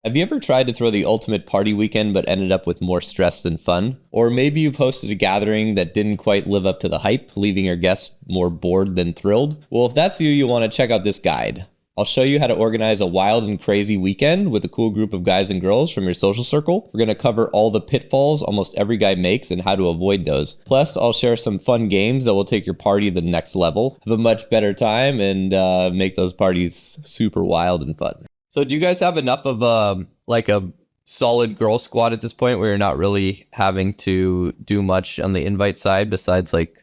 Have you ever tried to throw the ultimate party weekend but ended up with more stress than fun? Or maybe you've hosted a gathering that didn't quite live up to the hype, leaving your guests more bored than thrilled? Well, if that's you, you'll want to check out this guide. I'll show you how to organize a wild and crazy weekend with a cool group of guys and girls from your social circle. We're going to cover all the pitfalls almost every guy makes and how to avoid those. Plus, I'll share some fun games that will take your party to the next level, have a much better time, and make those parties super wild and fun. So do you guys have enough of like a solid girl squad at this point where you're not really having to do much on the invite side besides like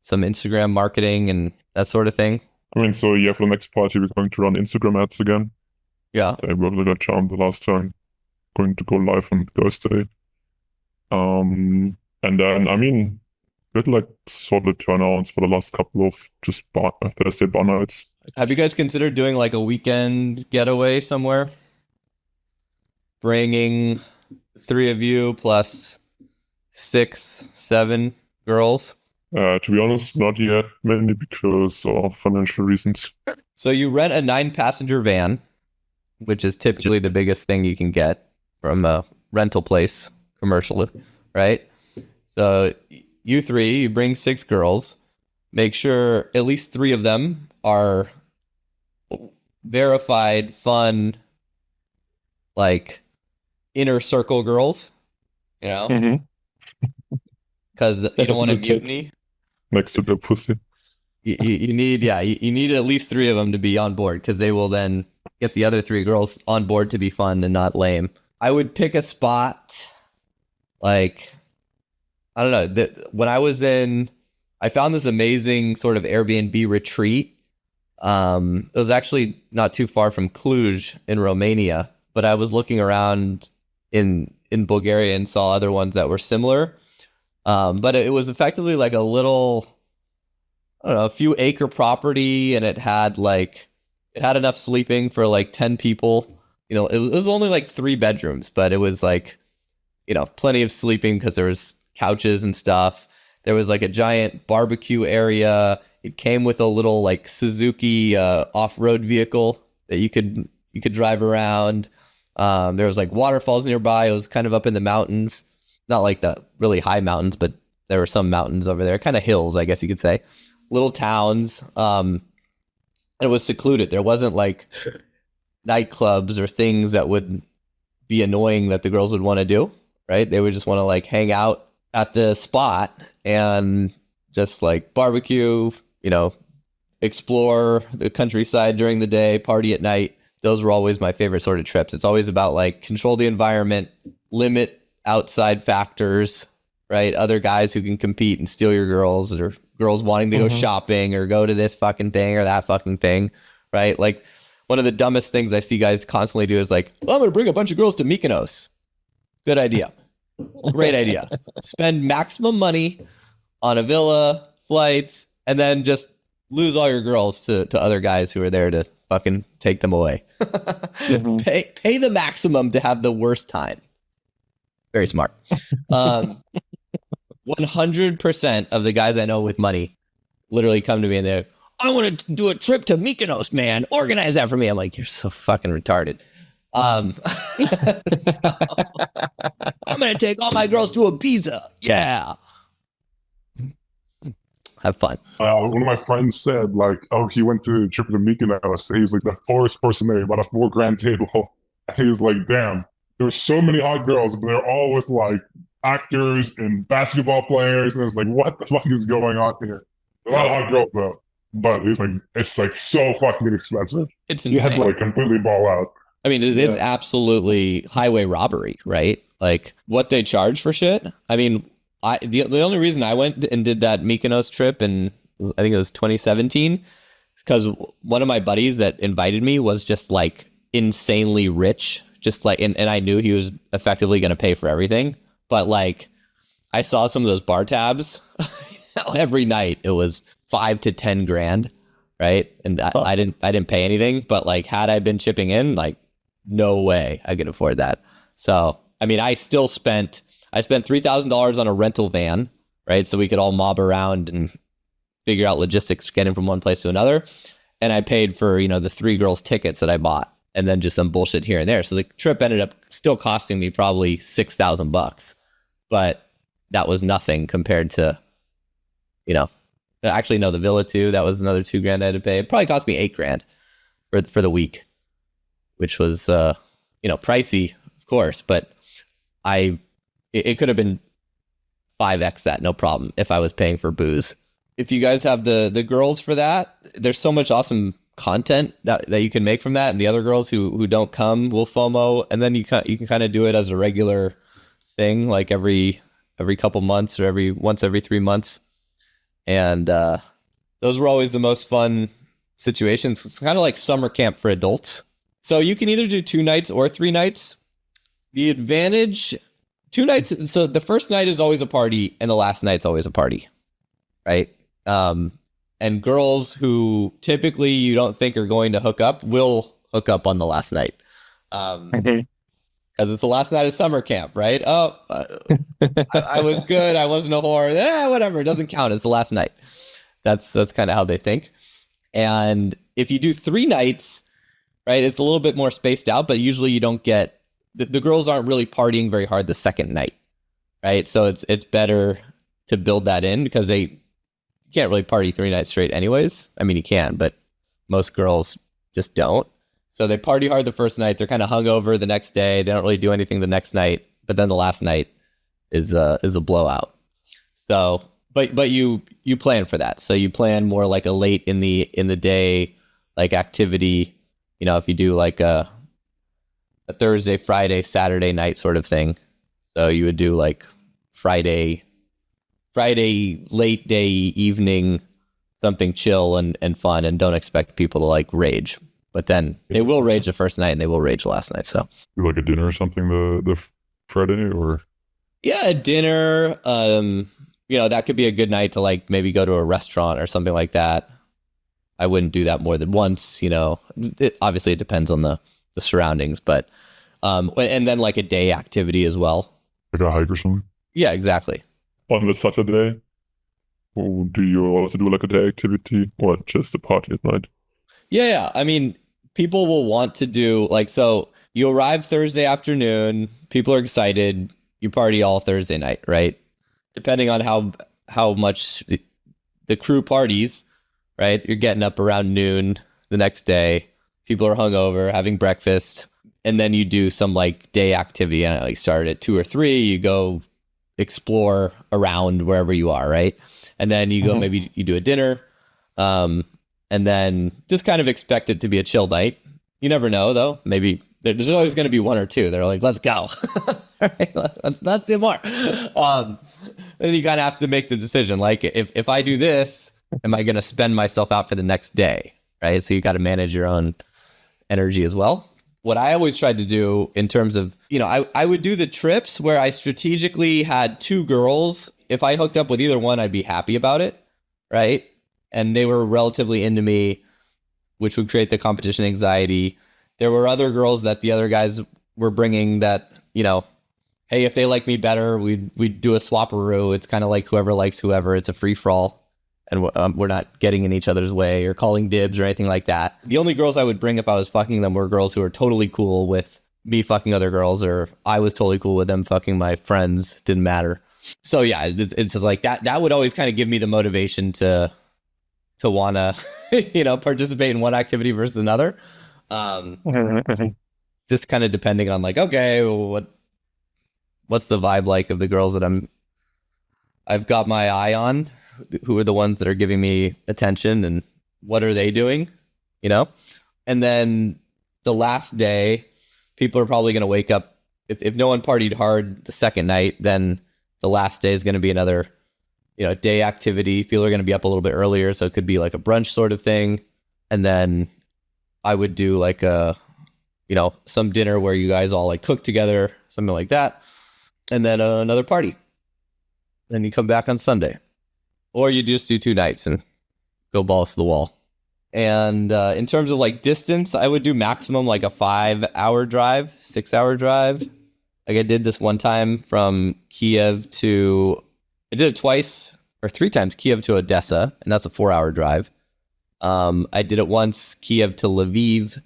some Instagram marketing and that sort of thing? I mean, so yeah, for the next party, we're going to run Instagram ads again. Yeah. They really got charmed the last time. Going to go live on Thursday. And then, I mean, we had like solid turnouts for the last couple of just Thursday bar nights. Have you guys considered doing like a weekend getaway somewhere? Bringing 3 of you plus 6, 7 girls? To be honest, not yet, mainly because of financial reasons. So you rent a 9-passenger van, which is typically the biggest thing you can get from a rental place commercially, right? So you 3, you bring 6 girls, make sure at least 3 of them are verified, fun, like inner circle girls, you know, because you don't want to mutiny next to the pussy. You need you need at least 3 of them to be on board because they will then get the other 3 girls on board to be fun and not lame. I would pick a spot like, I don't know, when I was I found this amazing sort of Airbnb retreat. It was actually not too far from Cluj in Romania, but I was looking around in Bulgaria and saw other ones that were similar. But it was effectively like a little, I don't know, a few acre property, and it had enough sleeping for like 10 people. You know, it was only like 3 bedrooms, but it was like, you know, plenty of sleeping because there was couches and stuff. There was like a giant barbecue area. It came with a little like Suzuki off-road vehicle that you could drive around. There was like waterfalls nearby. It was kind of up in the mountains, not like the really high mountains, but there were some mountains over there, kind of hills, I guess you could say. Little towns. It was secluded. There wasn't like nightclubs or things that would be annoying that the girls would want to do, right? They would just want to like hang out at the spot and just like barbecue, you know, explore the countryside during the day, party at night. Those were always my favorite sort of trips. It's always about like control the environment, limit outside factors, right? Other guys who can compete and steal your girls, or girls wanting to go shopping or go to this fucking thing or that fucking thing, right? Like one of the dumbest things I see guys constantly do is like, oh, I'm going to bring a bunch of girls to Mykonos. Good idea. Great idea. Spend maximum money on a villa, flights, and then just lose all your girls to other guys who are there to fucking take them away. Pay the maximum to have the worst time. Very smart. 100% of the guys I know with money literally come to me and they're, I want to do a trip to Mykonos, man. Organize that for me. I'm like, you're so fucking retarded. I'm going to take all my girls to Ibiza. Yeah. Have fun. One of my friends said, like, oh, he went to a trip to Mykonos. He was like the poorest person there, about a $4,000 table. And he was like, damn, there's so many hot girls, but they're all with like actors and basketball players. And it's like, what the fuck is going on here? A lot of hot girls though. But it's like so fucking expensive. It's insane. You had to like completely ball out. I mean, it's absolutely highway robbery, right? Like what they charge for shit. I mean, the only reason I went and did that Mykonos trip, and I think it was 2017, is because one of my buddies that invited me was just like insanely rich, just like, and I knew he was effectively going to pay for everything. But like, I saw some of those bar tabs every night. It was 5 to 10 grand, right? And I didn't pay anything. But like, had I been chipping in, like, no way I could afford that. So I mean, I spent $3,000 on a rental van, right? So we could all mob around and figure out logistics, getting from one place to another. And I paid for, the 3 girls' tickets that I bought. and then just some bullshit here and there. So the trip ended up still costing me probably $6,000, but that was nothing compared to, actually no, the villa too. That was another $2,000 I had to pay. It probably cost me $8,000 for the week, which was pricey, of course, but it could have been 5x that, no problem, if I was paying for booze. If you guys have the girls for that, there's so much awesome content that you can make from that, and the other girls who don't come will FOMO, and then you can kind of do it as a regular thing, like every couple months or once every 3 months. And those were always the most fun situations. It's kind of like summer camp for adults. So you can either do 2 nights or 3 nights. The advantage, 2 nights. So the first night is always a party, and the last night's always a party, right? And girls who typically you don't think are going to hook up will hook up on the last night. Because it's the last night of summer camp, right? Oh, I was good. I wasn't a whore. Whatever. It doesn't count. It's the last night. That's kind of how they think. And if you do 3 nights, right, it's a little bit more spaced out, but usually you don't get, the girls aren't really partying very hard the second night, right? So it's better to build that in, because they can't really party 3 nights straight anyways. I mean, you can, but most girls just don't. So they party hard the first night. They're kind of hungover the next day. They don't really do anything the next night. But then the last night is a blowout. So, but you plan for that. So you plan more like a late in the day like activity. If you do like a Thursday, Friday, Saturday night sort of thing. So you would do like Friday late day, evening, something chill and fun, and don't expect people to like rage. But then they will rage the first night and they will rage the last night. So Do like a dinner or something the Friday, or yeah, a dinner. That could be a good night to like maybe go to a restaurant or something like that. I wouldn't do that more than once. Obviously it depends on the surroundings, but and then like a day activity as well. like a hike or something. Yeah, exactly. On the Saturday, or do you also do like a day activity, or just a party at night? Yeah. I mean, people will want to do like, so you arrive Thursday afternoon, people are excited, you party all Thursday night, right? Depending on how much the crew parties, right? You're getting up around noon the next day. People are hungover, having breakfast, and then you do some like day activity. Like start at 2 or 3, you go explore around wherever you are, right? And then you go, maybe you do a dinner, and then just kind of expect it to be a chill night. You never know, though. Maybe there's always going to be 1 or 2. They're like, let's go. Right? Let's do more. Then you kind of have to make the decision. Like, if I do this, am I going to spend myself out for the next day? Right? So you got to manage your own energy as well. What I always tried to do in terms of, I would do the trips where I strategically had 2 girls. If I hooked up with either one, I'd be happy about it. Right? And they were relatively into me, which would create the competition anxiety. There were other girls that the other guys were bringing that, hey, if they like me better, we'd do a swapperoo. It's kind of like whoever likes whoever. It's a free for all, and we're not getting in each other's way or calling dibs or anything like that. The only girls I would bring if I was fucking them were girls who were totally cool with me fucking other girls, or I was totally cool with them fucking my friends. Didn't matter. So yeah, it's just like that. That would always kind of give me the motivation to want to, participate in one activity versus another. Just kind of depending on like, okay, what's the vibe like of the girls that I've got my eye on, who are the ones that are giving me attention, and what are they doing, And then the last day, people are probably going to wake up. If no one partied hard the second night, then the last day is going to be another day activity. People are going to be up a little bit earlier, so it could be like a brunch sort of thing. And then I would do like some dinner where you guys all like cook together, something like that. And then another party. Then you come back on Sunday. Or you just do 2 nights and go balls to the wall. And in terms of like distance, I would do maximum like a 5-hour drive, 6-hour drive. Like I did this one time from Kiev to, I did it twice or 3 times, Kiev to Odessa, and that's a 4-hour drive. I did it once, Kiev to Lviv,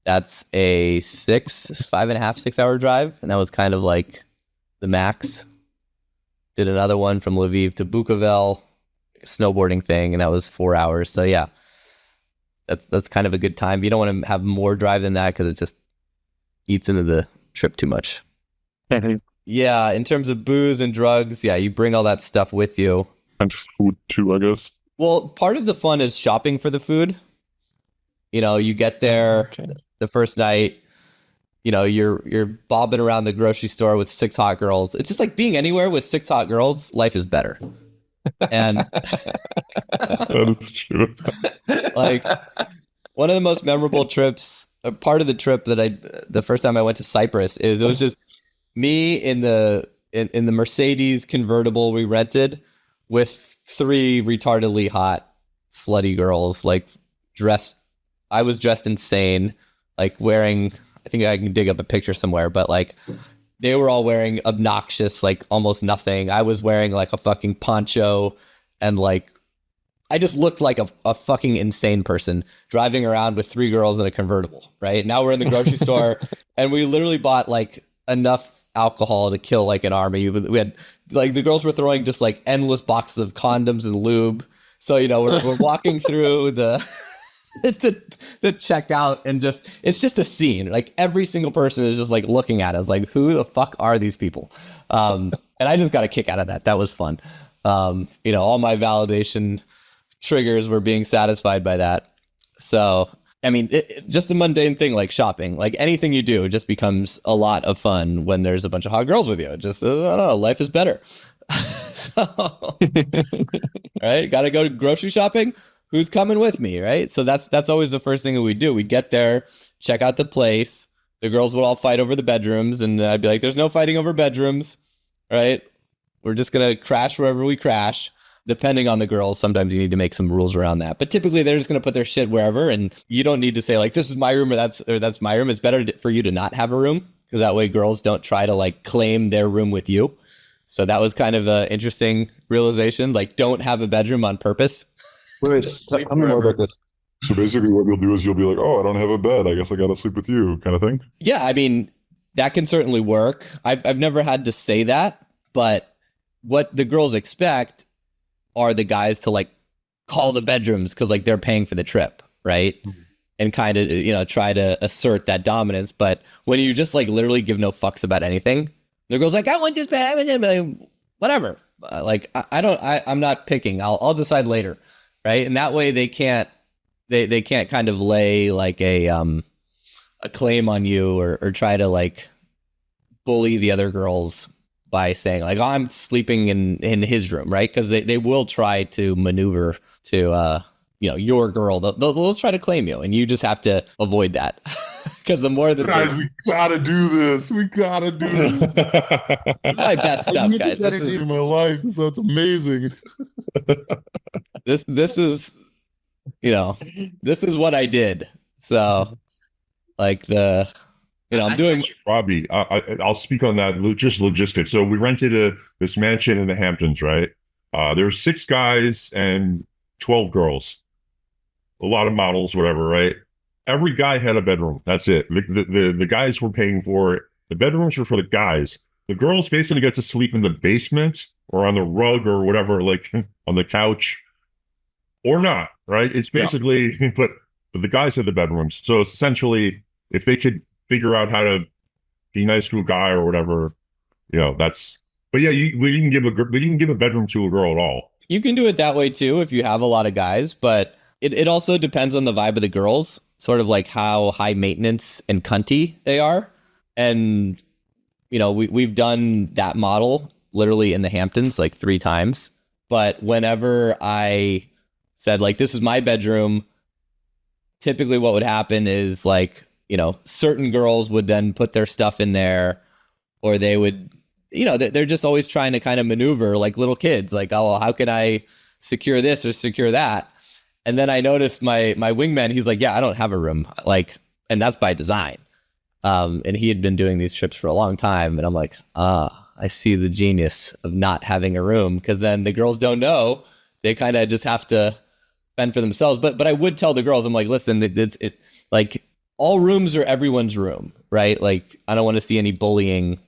That's a 5.5, 6 hour drive. And that was kind of like the max. Did another one from Lviv to Bukovel, snowboarding thing, and that was 4 hours. So yeah, that's kind of a good time. You don't want to have more drive than that because it just eats into the trip too much. Yeah, in terms of booze and drugs, yeah, you bring all that stuff with you. And food too, I guess. Well, part of the fun is shopping for the food. You get there the first night, you're bobbing around the grocery store with 6 hot girls. It's just like being anywhere with 6 hot girls, life is better. And That is true. like one of the most memorable trips, part of the trip the first time I went to Cyprus it was just me in the Mercedes convertible we rented with 3 retardedly hot slutty girls, like I was dressed insane, like wearing, I think I can dig up a picture somewhere, but like they were all wearing obnoxious, like almost nothing. I was wearing like a fucking poncho, and like I just looked like a fucking insane person driving around with 3 girls in a convertible, right? Now we're in the grocery store and we literally bought like enough alcohol to kill like an army. We had like the girls were throwing just like endless boxes of condoms and lube. So, we're walking through the checkout, and it's just a scene. Like every single person is just like looking at us like, who the fuck are these people? And I just got a kick out of that. That was fun. All my validation triggers were being satisfied by that. So, I mean, just a mundane thing like shopping, like anything you do just becomes a lot of fun when there's a bunch of hot girls with you. I don't know, life is better. So, right? Got to go to grocery shopping. Who's coming with me, right? So that's always the first thing that we do. We get there, check out the place. The girls would all fight over the bedrooms, and I'd be like, "There's no fighting over bedrooms, right? We're just gonna crash wherever we crash." Depending on the girls, sometimes you need to make some rules around that. But typically, they're just gonna put their shit wherever, and you don't need to say like, "This is my room," or that's my room. It's better for you to not have a room, because that way girls don't try to like claim their room with you. So that was kind of an interesting realization. Like, don't have a bedroom on purpose. Wait, tell me more about this. So basically what you'll do is you'll be like, oh, I don't have a bed, I guess I gotta sleep with you, kind of thing. Yeah, I mean, that can certainly work. I've never had to say that, but what the girls expect are the guys to like call the bedrooms because like they're paying for the trip, right? Mm-hmm. And kind of, try to assert that dominance. But when you just like literally give no fucks about anything, the girl's like, I want this bed, I want that, like, whatever. I'm not picking. I'll decide later. Right. And that way they can't kind of lay like a claim on you or try to like bully the other girls by saying like, oh, I'm sleeping in his room. Right. Because they will try to maneuver to, your girl. They'll try to claim you, and you just have to avoid that. Because the more that guys, we gotta do this. We gotta do this. It's my best stuff, guys. This is in my life, so it's amazing. This is, this is what I did. So, like I'm doing. Robbie, I'll speak on that. Just logistics. So we rented this mansion in the Hamptons, right? There were 6 guys and 12 girls. A lot of models, whatever, right? Every guy had a bedroom. That's it. The guys were paying for it. The bedrooms were for the guys. The girls basically get to sleep in the basement or on the rug or whatever, like on the couch, or not, right? It's basically, but the guys had the bedrooms. So essentially, if they could figure out how to be nice to a guy or whatever, that's. But yeah, we didn't give a bedroom to a girl at all. You can do it that way too if you have a lot of guys, but it also depends on the vibe of the girls, sort of like how high maintenance and cunty they are. And, we've done that model literally in the Hamptons like 3 times. But whenever I said like, this is my bedroom, typically what would happen is like, certain girls would then put their stuff in there, or they would, they're just always trying to kind of maneuver like little kids, like, oh, well, how can I secure this or secure that? And then I noticed my wingman, he's like, yeah, I don't have a room. Like, and that's by design. And he had been doing these trips for a long time. And I'm like, I see the genius of not having a room, because then the girls don't know. They kind of just have to fend for themselves. But I would tell the girls, I'm like, listen, it's like, all rooms are everyone's room, right? Like, I don't want to see any bullying,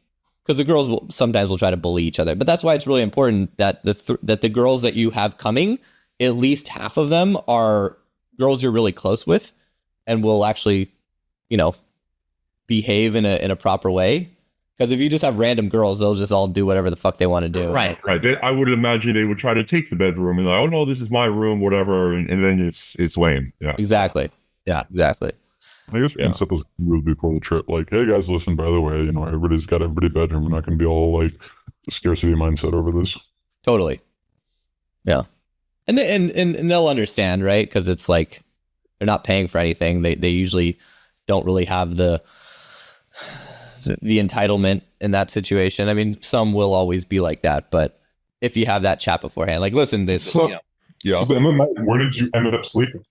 because the girls will sometimes will try to bully each other. But that's why it's really important that that the girls that you have coming, at least half of them are girls you're really close with, and will actually, you know, behave in a proper way. Because if you just have random girls, they'll just all do whatever the fuck they want to do. Right. I would imagine they would try to take the bedroom and like, oh no, this is my room, whatever, and then it's lame. Yeah. Exactly. Yeah. Exactly. I guess we can set those rules before the trip. Like, hey guys, listen, by the way, you know, everybody's got everybody's bedroom. We're not going to be all like scarcity mindset over this. Totally. Yeah. And they'll understand, right? Because it's like they're not paying for anything. They usually don't really have the entitlement in that situation. I mean, some will always be like that, but if you have that chat beforehand, like, listen, this, So- you know, Yeah. So, and then, where did you end up sleeping?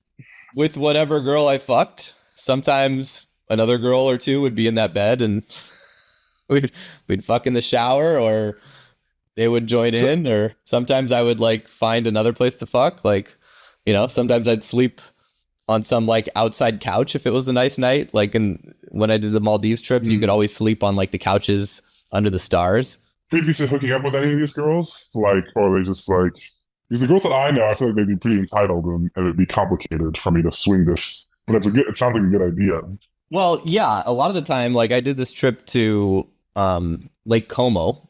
with whatever girl I fucked, sometimes another girl or two would be in that bed, and we'd fuck in the shower, or they would join in, or sometimes I would like find another place to fuck. Like, you know, sometimes I'd sleep on some like outside couch if it was a nice night. Like when I did the Maldives trip, you could always sleep on like the couches under the stars. Previously hooking up with any of these girls? Like, or are they just like, because the girls that I know, I feel like they'd be pretty entitled and it'd be complicated for me to swing this. But it sounds like a good idea. Well, yeah, a lot of the time, like I did this trip to Lake Como,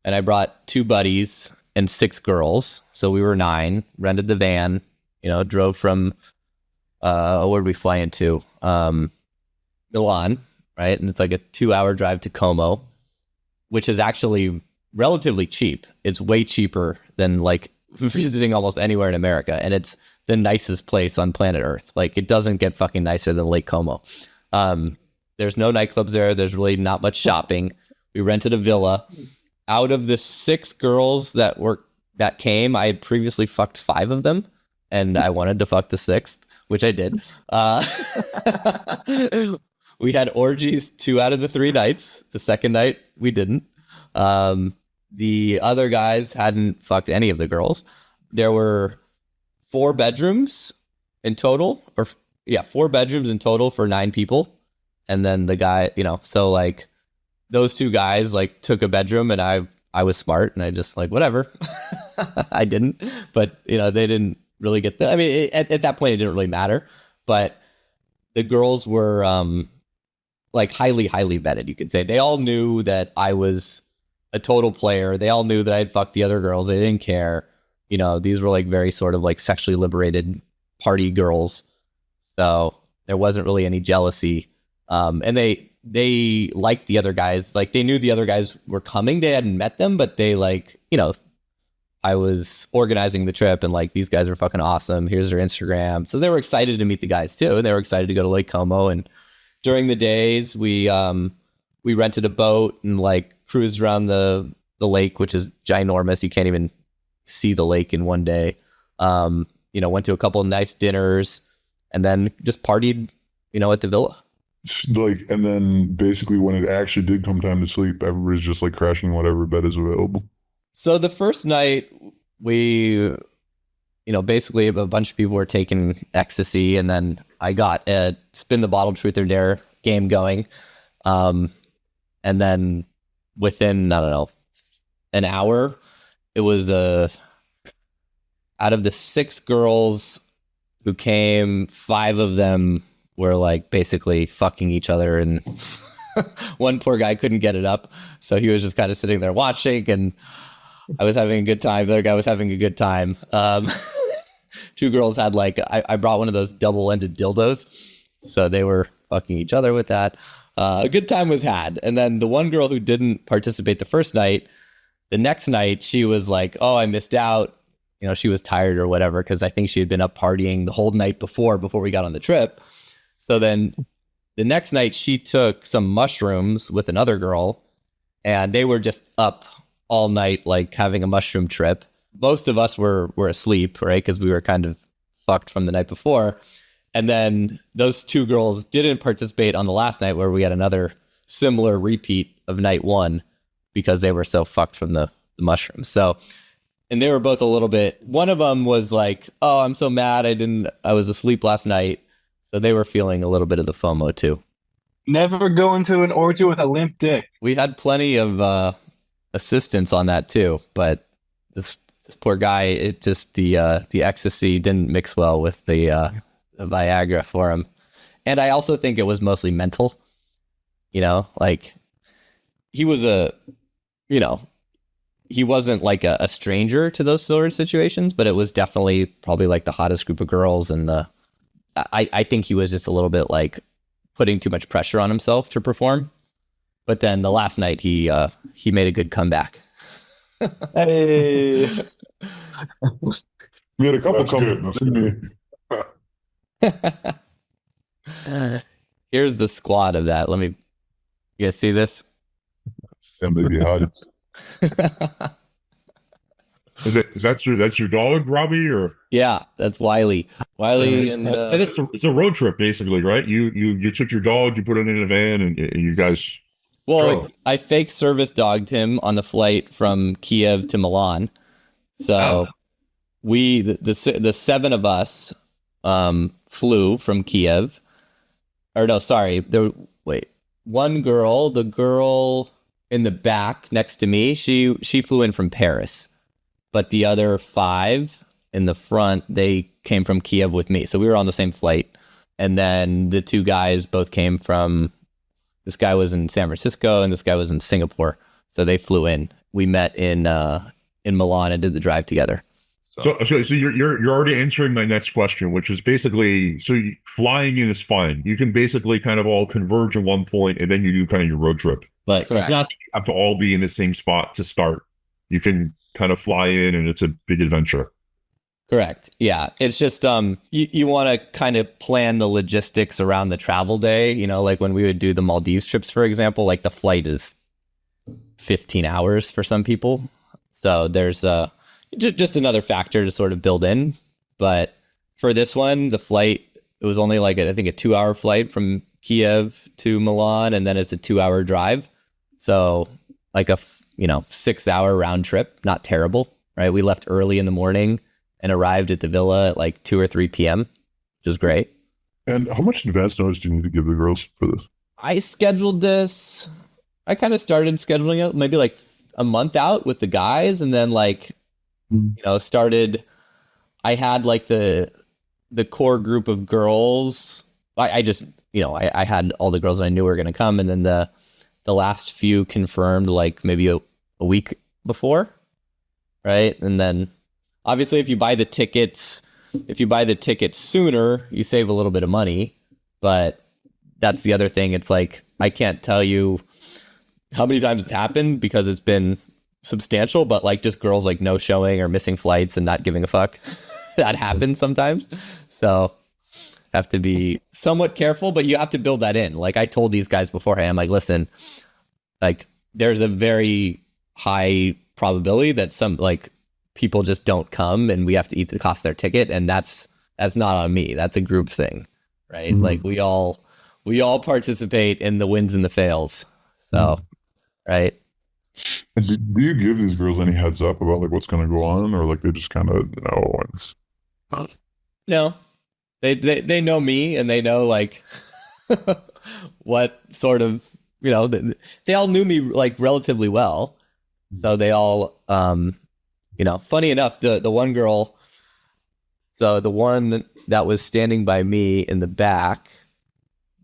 and I brought 2 buddies and 6 girls. So we were 9, rented the van, you know, drove from, where did we fly into? Milan, right? And it's like a 2-hour drive to Como, which is actually relatively cheap. It's way cheaper than like visiting almost anywhere in America. And it's the nicest place on planet Earth. Like, it doesn't get fucking nicer than Lake Como. There's no nightclubs there. There's really not much shopping. We rented a villa. Out of the 6 girls that came, I had previously fucked 5 of them, and I wanted to fuck the 6th, which I did. We had orgies 2 out of the 3 nights. The second night, we didn't. The other guys hadn't fucked any of the girls. There were 4 bedrooms in total, 4 bedrooms in total for 9 people. And then the guy, you know, so like those 2 guys like took a bedroom, and I was smart and I just like, whatever. I didn't, but you know, they didn't really get I mean, at that point it didn't really matter, but the girls were, like highly vetted, you could say. They all knew that I was a total player. They all knew that I'd fucked the other girls. They didn't care. You know, these were like very sort of like sexually liberated party girls. So there wasn't really any jealousy. And they liked the other guys. Like, they knew the other guys were coming. They hadn't met them, but they like, you know, I was organizing the trip and like, these guys are fucking awesome. Here's their Instagram. So they were excited to meet the guys too. And they were excited to go to Lake Como. And during the days, we rented a boat and like cruised around the lake, which is ginormous. You can't even see the lake in one day. You know, went to a couple of nice dinners and then just partied, you know, at the villa. Like, and then basically when it actually did come time to sleep, everybody's just like crashing in whatever bed is available. So the first night, we, you know, basically a bunch of people were taking ecstasy, and then I got a spin the bottle truth or dare game going. And then within, I don't know, an hour, it was out of the 6 girls who came, 5 of them were like basically fucking each other, and one poor guy couldn't get it up, so he was just kind of sitting there watching, and I was having a good time. The other guy was having a good time. 2 girls had like, I brought one of those double-ended dildos, so they were fucking each other with that. A good time was had. And then the one girl who didn't participate the first night, the next night she was like, oh, I missed out. You know, she was tired or whatever, because I think she had been up partying the whole night before we got on the trip. So then the next night she took some mushrooms with another girl, and they were just up all night, like having a mushroom trip. Most of us were asleep, right? Because we were kind of fucked from the night before. And then those 2 girls didn't participate on the last night, where we had another similar repeat of night 1, because they were so fucked from the mushrooms. So, and they were both a little bit, one of them was like, oh, I'm so mad. I was asleep last night. So they were feeling a little bit of the FOMO too. Never go into an orgy with a limp dick. We had plenty of assistance on that too, but this poor guy, it just the ecstasy didn't mix well with the Viagra for him. And I also think it was mostly mental. Like he was he wasn't like a stranger to those sort of situations, but it was definitely probably like the hottest group of girls. And I think he was just a little bit like putting too much pressure on himself to perform. But then the last night he made a good comeback. Hey. We had a couple comebacks. Here's the squad of that. You guys see this? Somebody hot. That's your dog, Robbie, or Yeah, that's Wiley. Wiley and it's a road trip basically, right? You took your dog, you put it in a van, and you guys. well, go. I fake service dogged him on the flight from Kiev to Milan. So the seven of us flew from Kiev. Or no, sorry. One girl, the girl in the back next to me, she flew in from Paris. But the other 5 in the front, they came from Kiev with me. So we were on the same flight. And then the 2 guys both came from, this guy was in San Francisco and this guy was in Singapore. So they flew in. We met in Milan and did the drive together. So you're already answering my next question, which is basically, flying in is fine. You can basically kind of all converge at one point, and then you do kind of your road trip. But Correct. it's not you have to all be in the same spot to start. You can kind of fly in, and it's a big adventure. Correct. Yeah. It's just you want to kind of plan the logistics around the travel day. Like when we would do the Maldives trips, for example, like the flight is 15 hours for some people. So there's just another factor to sort of build in. But for this one, the flight, it was only like I think a 2-hour flight from Kiev to Milan, and then it's a 2-hour drive. So like a 6-hour round trip, not terrible, right? We left early in the morning and arrived at the villa at like 2 or 3 p.m., which is great. And how much advance notice do you need to give the girls for this? I scheduled this. I kind of started scheduling it maybe like a month out with the guys, and then like started. I had like the core group of girls. I just I had all the girls that I knew were going to come, and then the last few confirmed like maybe a week before, right? And then obviously if you buy the tickets sooner, you save a little bit of money. But that's the other thing. It's like I can't tell you how many times it's happened because it's been substantial, but like just girls like no showing or missing flights and not giving a fuck. That happens sometimes. So have to be somewhat careful, but you have to build that in. Like I told these guys beforehand, I'm like, listen, like there's a very high probability that some like people just don't come and we have to eat the cost of their ticket. And that's not on me. That's a group thing, right? Mhm. Like we all participate in the wins and the fails. So, right. And do you give these girls any heads up about like what's going to go on, or like they just kind of know? No, they know me and they know like what sort of, they all knew me like relatively well. So they all, funny enough, the one girl, so the one that was standing by me in the back,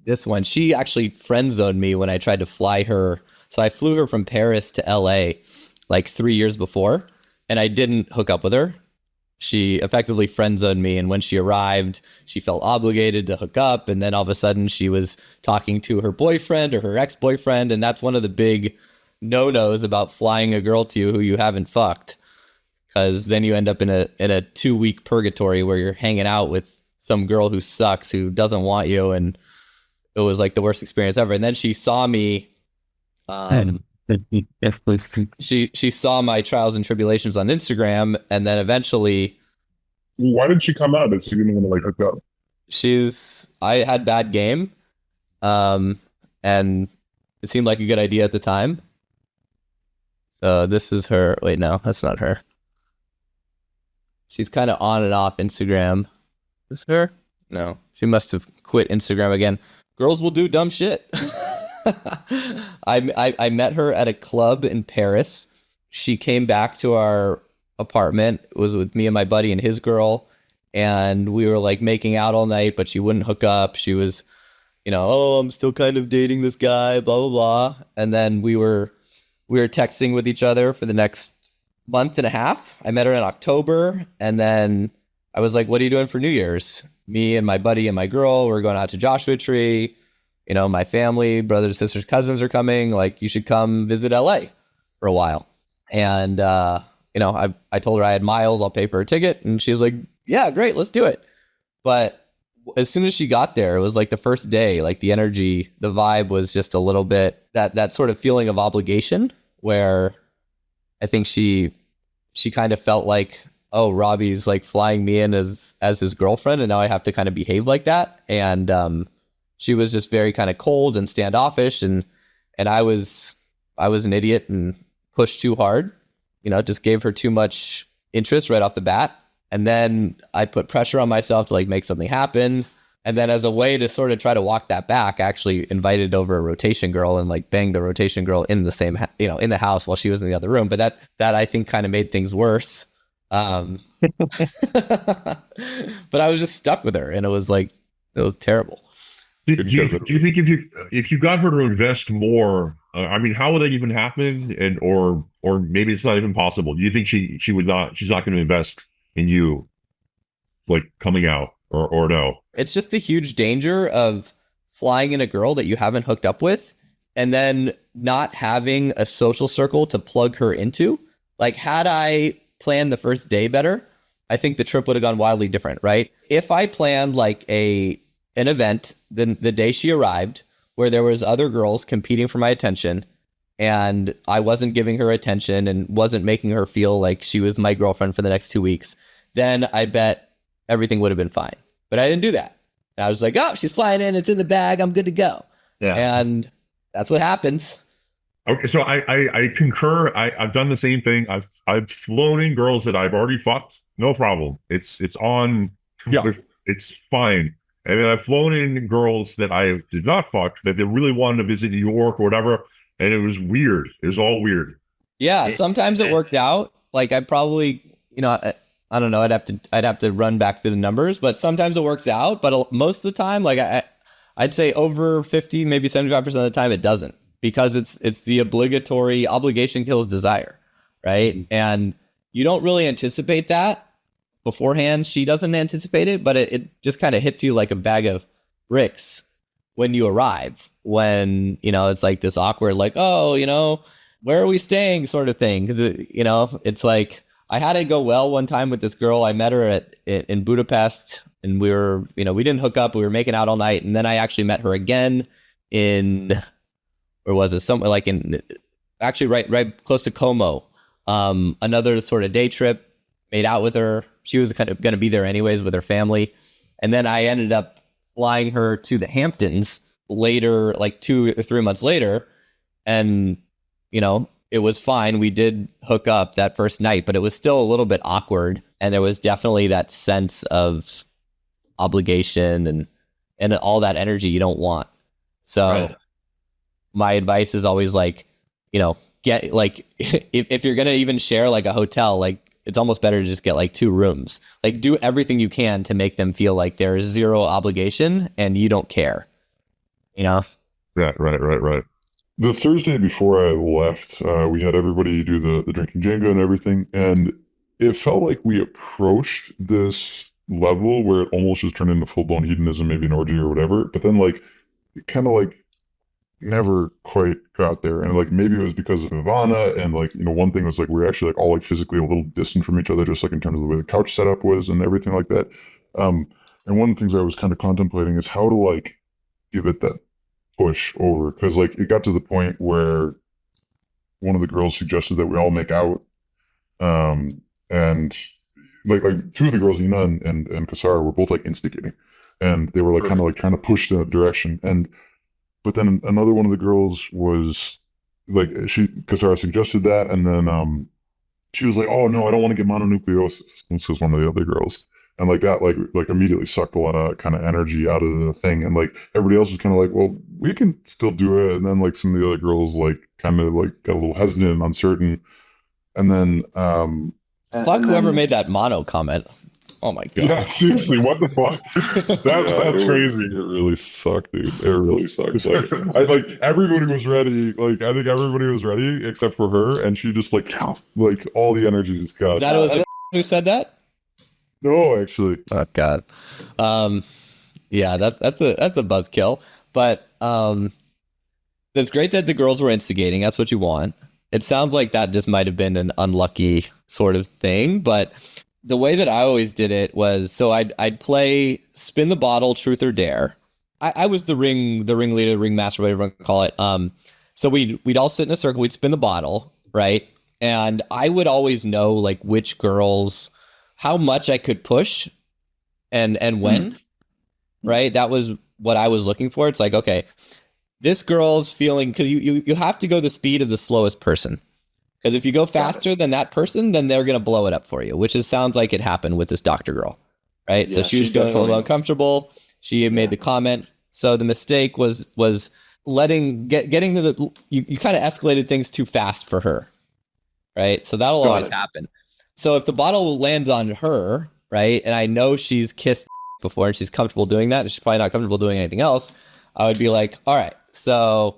this one, she actually friend zoned me when I tried to fly her. So I flew her from Paris to LA like 3 years before, and I didn't hook up with her. She effectively friend zoned me, and when she arrived, she felt obligated to hook up, and then all of a sudden she was talking to her boyfriend or her ex-boyfriend, and that's one of the big no-nos about flying a girl to you who you haven't fucked, because then you end up in a 2-week purgatory where you're hanging out with some girl who sucks, who doesn't want you, and it was like the worst experience ever. And then she saw me. She saw my trials and tribulations on Instagram, and then eventually Why did she come out if she didn't want to like hook up? I had bad game, and it seemed like a good idea at the time. So this is her. Wait, no, that's not her. She's kind of on and off Instagram. Is this her? No, She must have quit Instagram again. Girls will do dumb shit. I met her at a club in Paris. She came back to our apartment. It was with me and my buddy and his girl, and we were like making out all night, but she wouldn't hook up. She was, oh, I'm still kind of dating this guy, blah blah blah. And then we were texting with each other for the next month and a half. I met her in October, and then I was like, "What are you doing for New Year's?" Me and my buddy and my girl were going out to Joshua Tree. My family, brothers, sisters, cousins are coming. Like, you should come visit LA for a while. And I told her I had miles. I'll pay for her ticket, and she was like, "Yeah, great, let's do it." But as soon as she got there, it was like the first day, like the energy, the vibe was just a little bit that sort of feeling of obligation, where I think she kind of felt like, oh, Robbie's like flying me in as his girlfriend, and now I have to kind of behave like that. And she was just very kind of cold and standoffish, and I was an idiot and pushed too hard, just gave her too much interest right off the bat. And then I put pressure on myself to like make something happen. And then as a way to sort of try to walk that back, I actually invited over a rotation girl and like banged the rotation girl in the same, in the house while she was in the other room. But that I think kind of made things worse. But I was just stuck with her, and it was terrible. Do you think if you got her to invest more, how would that even happen? And or maybe it's not even possible. Do you think she's not going to invest in you, like coming out, or no? It's just the huge danger of flying in a girl that you haven't hooked up with, and then not having a social circle to plug her into. Like, had I planned the first day better, I think the trip would have gone wildly different, right? If I planned like an event the day she arrived where there was other girls competing for my attention, and I wasn't giving her attention and wasn't making her feel like she was my girlfriend for the next 2 weeks, then I bet everything would have been fine. But I didn't do that. And I was like, oh, she's flying in, it's in the bag, I'm good to go. Yeah. And that's what happens. Okay, so I concur. I've done the same thing. I've flown in girls that I've already fucked, no problem. It's on. Yeah, it's fine. And then I've flown in girls that I did not fuck, that they really wanted to visit New York or whatever, and it was weird. It was all weird. Yeah, sometimes it worked out. Like, I probably, I don't know. I'd have to run back through the numbers, but sometimes it works out. But most of the time, like I'd say over 50, maybe 75% of the time, it doesn't, because it's the obligatory obligation kills desire, right? And you don't really anticipate that beforehand. She doesn't anticipate it, but it just kind of hits you like a bag of bricks when you arrive, when, it's like this awkward, like, oh, where are we staying sort of thing. Because, it's like, I had it go well one time with this girl. I met her in Budapest, and we were, we didn't hook up. We were making out all night. And then I actually met her again where was it? Somewhere like actually right close to Como. Another sort of day trip, made out with her. She was kind of going to be there anyways with her family. And then I ended up flying her to the Hamptons later, like 2 or 3 months later. And, it was fine. We did hook up that first night, but it was still a little bit awkward. And there was definitely that sense of obligation and all that energy you don't want. So right. My advice is always like, get like, if you're going to even share like a hotel, like, it's almost better to just get like 2 rooms. Like, do everything you can to make them feel like there's zero obligation and you don't care. Yeah, right. The Thursday before I left, we had everybody do the drinking Jenga and everything, and it felt like we approached this level where it almost just turned into full-blown hedonism, maybe an orgy or whatever, but then like it kind of like never quite got there. And like maybe it was because of Ivana, and like, one thing was like we were actually like all like physically a little distant from each other, just like in terms of the way the couch setup was and everything like that. And one of the things I was kind of contemplating is how to like give it that push over, because like it got to the point where one of the girls suggested that we all make out, and like 2 of the girls, Ina and Kasara, were both like instigating, and they were like kind of like trying to push that direction. But then another one of the girls was like, Kasara suggested that, and then she was like, oh no, I don't want to get mononucleosis. This is one of the other girls. And like that, like immediately sucked a lot of kind of energy out of the thing. And like everybody else was kind of like, well, we can still do it. And then like some of the other girls like kind of like got a little hesitant and uncertain. And then Fuck whoever made that mono comment. Oh my god. yeah, seriously, what the fuck? That's crazy. It really sucked, dude. It really sucked. Like, I like everybody was ready. Like I think everybody was ready except for her, and she just like all the energy just got. That was who said that? No, actually. Oh god. Yeah, that's a buzzkill. But it's great that the girls were instigating. That's what you want. It sounds like that just might have been an unlucky sort of thing, but the way that I always did it was so I'd play spin the bottle, truth or dare. I was the ringleader, ringmaster, whatever you want to call it. So we'd all sit in a circle, we'd spin the bottle, right? And I would always know like which girls, how much I could push and when, right? That was what I was looking for. It's like, okay, this girl's feeling, because you have to go the speed of the slowest person. Because if you go faster than that person, then they're going to blow it up for you, which sounds like it happened with this doctor girl, right? Yeah, so she was feeling a little uncomfortable. She had made the comment. So the mistake was getting to the, you kind of escalated things too fast for her, right? So that'll always happen. So if the bottle lands on her, right, and I know she's kissed before and she's comfortable doing that, and she's probably not comfortable doing anything else, I would be like, all right, so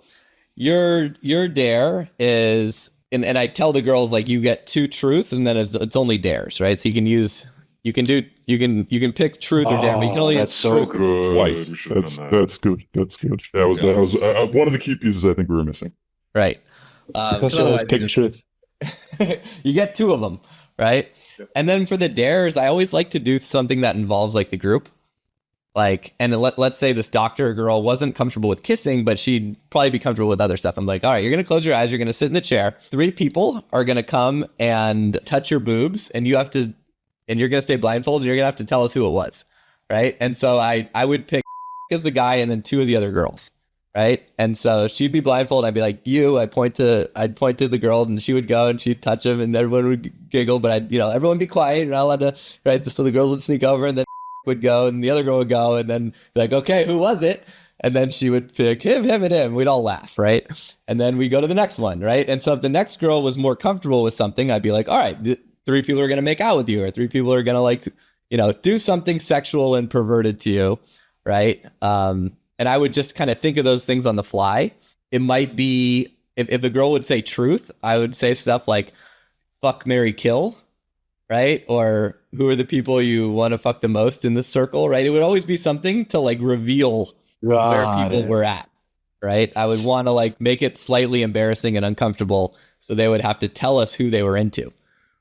your dare is... And I tell the girls like you get 2 truths and then it's only dares, right? So you can pick truth or dare, but you can only that's so truth good. Twice. We should have done that. That's good. That's good. That was one of the key pieces I think we were missing. right. Because she always pick truth. You get 2 of them, right? And then for the dares, I always like to do something that involves like the group. Like, and let's say this doctor girl wasn't comfortable with kissing, but she'd probably be comfortable with other stuff. I'm like, all right, you're going to close your eyes. You're going to sit in the chair. 3 people are going to come and touch your boobs, and you're going to stay blindfolded, and you're going to have to tell us who it was. Right. And so I would pick as the guy and then 2 of the other girls. Right. And so she'd be blindfolded. I'd be like, I'd point to the girl, and she would go and she'd touch him, and everyone would giggle, but everyone be quiet. You're not allowed to, right. So the girls would sneak over, and then would go and the other girl would go, and then be like, okay, who was it? And then she would pick him and him. We'd all laugh, right? And then we go to the next one, right? And so if the next girl was more comfortable with something, I'd be like, all right, 3 people are going to make out with you, or 3 people are going to like, do something sexual and perverted to you, right? And I would just kind of think of those things on the fly. It might be, if a girl would say truth, I would say stuff like fuck, marry, kill, right? Or who are the people you want to fuck the most in this circle, right? It would always be something to like reveal where people were at, right? I would want to like make it slightly embarrassing and uncomfortable, so they would have to tell us who they were into,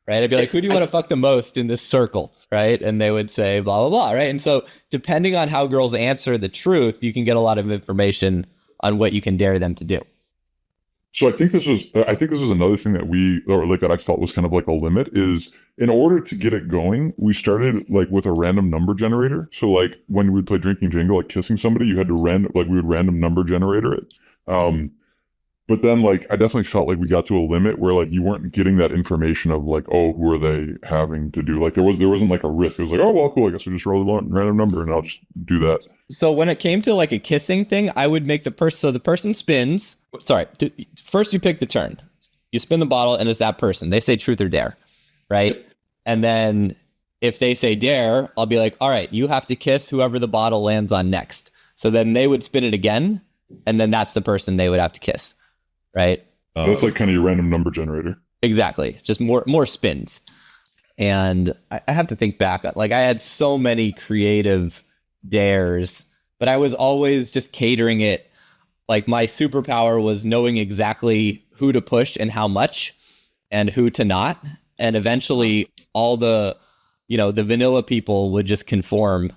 right? I'd be like, who do you want to fuck the most in this circle, right? And they would say blah, blah, blah, right? And so depending on how girls answer the truth, you can get a lot of information on what you can dare them to do. So I think this was another thing that I felt was kind of like a limit is, in order to get it going, we started like with a random number generator. So like when we would play Drinking Jingle, like kissing somebody, you had to we would random number generator it. But then like I definitely felt like we got to a limit where like you weren't getting that information of like, oh, who are they having to do? Like there wasn't like a risk. It was like, oh well, cool, I guess we just roll a random number and I'll just do that. So when it came to like a kissing thing, I would make the person spins. Sorry, first you pick the turn. You spin the bottle and it's that person. They say truth or dare, right? And then if they say dare, I'll be like, all right, you have to kiss whoever the bottle lands on next. So then they would spin it again, and then that's the person they would have to kiss, right? That's like kind of your random number generator. Exactly. Just more spins. And I have to think back. Like I had so many creative dares, but I was always just catering it. Like my superpower was knowing exactly who to push and how much and who to not. And eventually all the vanilla people would just conform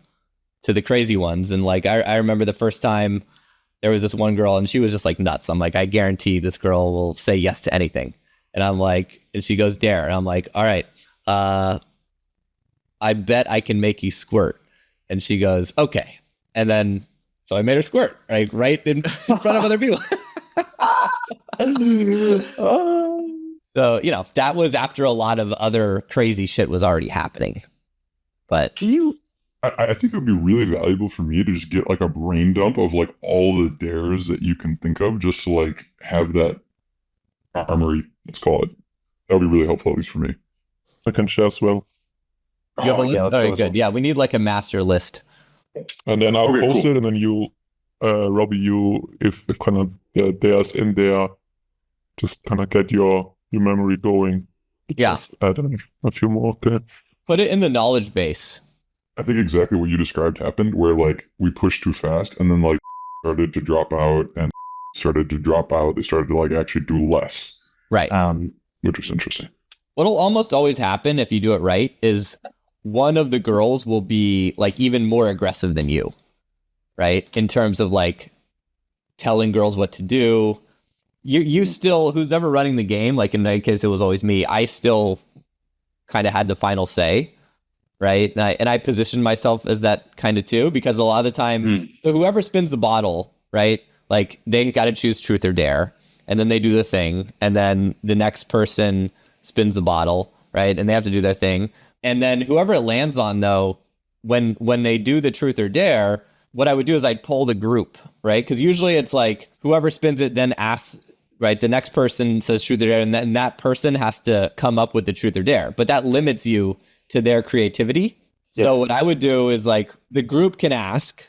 to the crazy ones. And like, I remember the first time there was this one girl and she was just like nuts. I'm like, I guarantee this girl will say yes to anything. And I'm like, and she goes, dare. And I'm like, all right, I bet I can make you squirt. And she goes, okay. And then, so I made her squirt, right in front of other people. So, that was after a lot of other crazy shit was already happening. But You I think it would be really valuable for me to just get like a brain dump of like all the dares that you can think of, just to like have that armory, let's call it. That would be really helpful, at least for me. I can share as well. You have a Oh, list? yeah, All let's go right, as good. well. Yeah, we need like a master list. And then I'll Okay, post cool. it, and then you, Robbie, you, if kind of there's in there, just kind of get your memory going. Yeah. Just add in a few more. Okay. Put it in the knowledge base. I think exactly what you described happened, where like we pushed too fast and then like started to drop out and started to drop out. They started to like actually do less, Right. which was interesting. What'll almost always happen if you do it right is one of the girls will be like even more aggressive than you, right? In terms of like telling girls what to do. You still, who's ever running the game, like in that case, it was always me. I still kind of had the final say, right? And I positioned myself as that kind of too, because a lot of the time, so whoever spins the bottle, right? Like they got to choose truth or dare, and then they do the thing, and then the next person spins the bottle, right? And they have to do their thing. And then whoever it lands on, though, when they do the truth or dare, what I would do is I'd poll the group, right? Because usually it's like whoever spins it then asks, right? The next person says truth or dare, and then that person has to come up with the truth or dare. But that limits you to their creativity. Yes. So what I would do is like the group can ask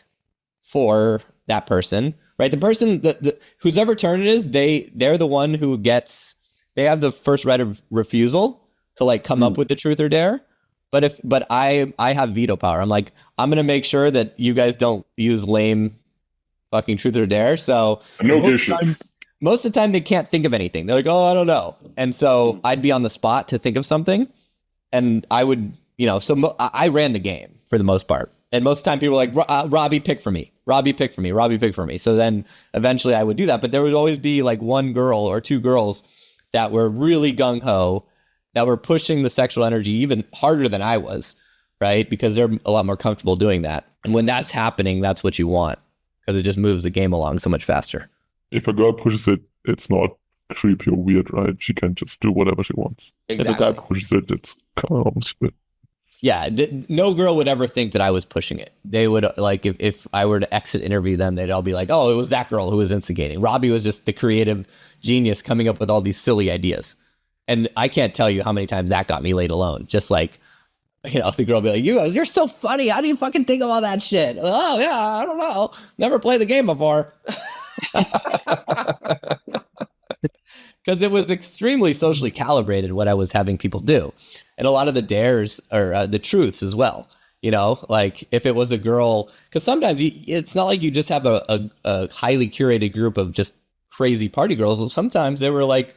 for that person, right? The person, the whose ever turn it is, they're the one who gets, they have the first right of refusal to like come up with the truth or dare. But I have veto power. I'm like, I'm gonna make sure that you guys don't use lame fucking truth or dare. So No most of issue. the time- most of the time they can't think of anything. They're like, oh, I don't know. And so I'd be on the spot to think of something, and I would, I ran the game for the most part. And most of the time people were like, Robbie, pick for me. Robbie, pick for me. Robbie, pick for me. So then eventually I would do that. But there would always be like one girl or two girls that were really gung-ho, that were pushing the sexual energy even harder than I was, right? Because they're a lot more comfortable doing that. And when that's happening, that's what you want, because it just moves the game along so much faster. If a girl pushes it, it's not creepy or weird, right? She can just do whatever she wants. If a guy pushes it, it's kind of almost weird. Yeah, no girl would ever think that I was pushing it. They would, like, if I were to exit interview them, they'd all be like, oh, it was that girl who was instigating. Robbie was just the creative genius coming up with all these silly ideas. And I can't tell you how many times that got me laid alone. Just like, the girl would be like, you're so funny. How do you fucking think of all that shit? Oh, yeah, I don't know. Never played the game before. Because it was extremely socially calibrated what I was having people do. And a lot of the dares are the truths as well. Like if it was a girl, because sometimes it's not like you just have a highly curated group of just crazy party girls. Sometimes they were like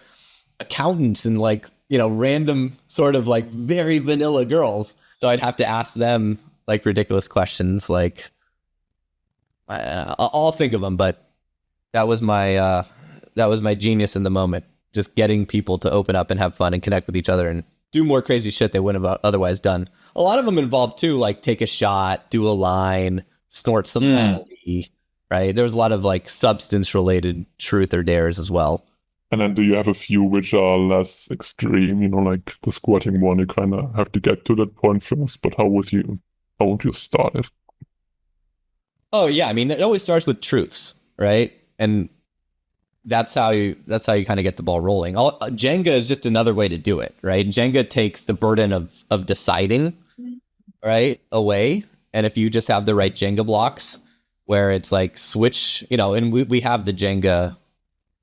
accountants and like, random sort of like very vanilla girls. So I'd have to ask them like ridiculous questions. Like I'll think of them, but that was my genius in the moment. Just getting people to open up and have fun and connect with each other and do more crazy shit they wouldn't have otherwise done. A lot of them involved too, like take a shot, do a line, snort some melody, right? There's a lot of like substance related truth or dares as well. And then do you have a few which are less extreme, like the squatting one, you kind of have to get to that point first, but how would you start it? Oh yeah, I mean, it always starts with truths, right? And that's how you kind of get the ball rolling. Jenga is just another way to do it, right? Jenga takes the burden of deciding, right, away. And if you just have the right Jenga blocks, where it's like switch, and we have the Jenga,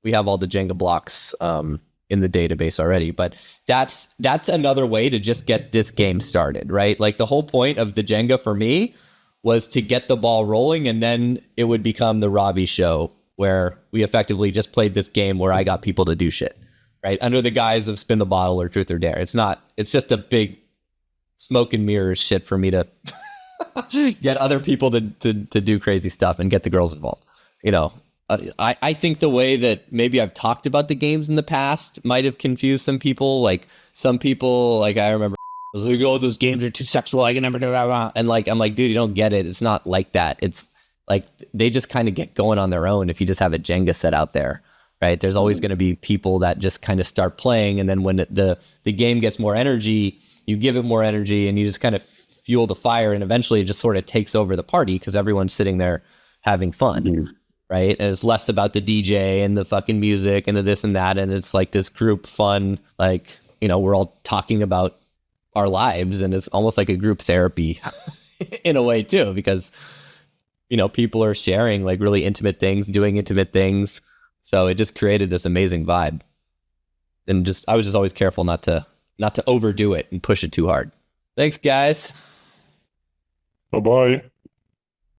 we have all the Jenga blocks in the database already. But that's another way to just get this game started, right? Like the whole point of the Jenga for me was to get the ball rolling, and then it would become the Robbie show, where we effectively just played this game where I got people to do shit, right? Under the guise of spin the bottle or truth or dare. It's just a big smoke and mirrors shit for me to get other people to do crazy stuff and get the girls involved. I think the way that maybe I've talked about the games in the past might have confused some people. Like some people, like I remember was like, oh, those games are too sexual. I can never do that. And like, I'm like, dude, you don't get it. It's not like that. It's like they just kind of get going on their own if you just have a Jenga set out there, right? There's always going to be people that just kind of start playing, and then when the game gets more energy, you give it more energy, and you just kind of fuel the fire, and eventually it just sort of takes over the party because everyone's sitting there having fun, right? And it's less about the DJ and the fucking music and the this and that, and it's like this group fun, like, you know, we're all talking about our lives, and it's almost like a group therapy in a way too, because, you know, people are sharing like really intimate things, doing intimate things. So it just created this amazing vibe. And just, I was just always careful not to overdo it and push it too hard. Thanks, guys. Bye bye.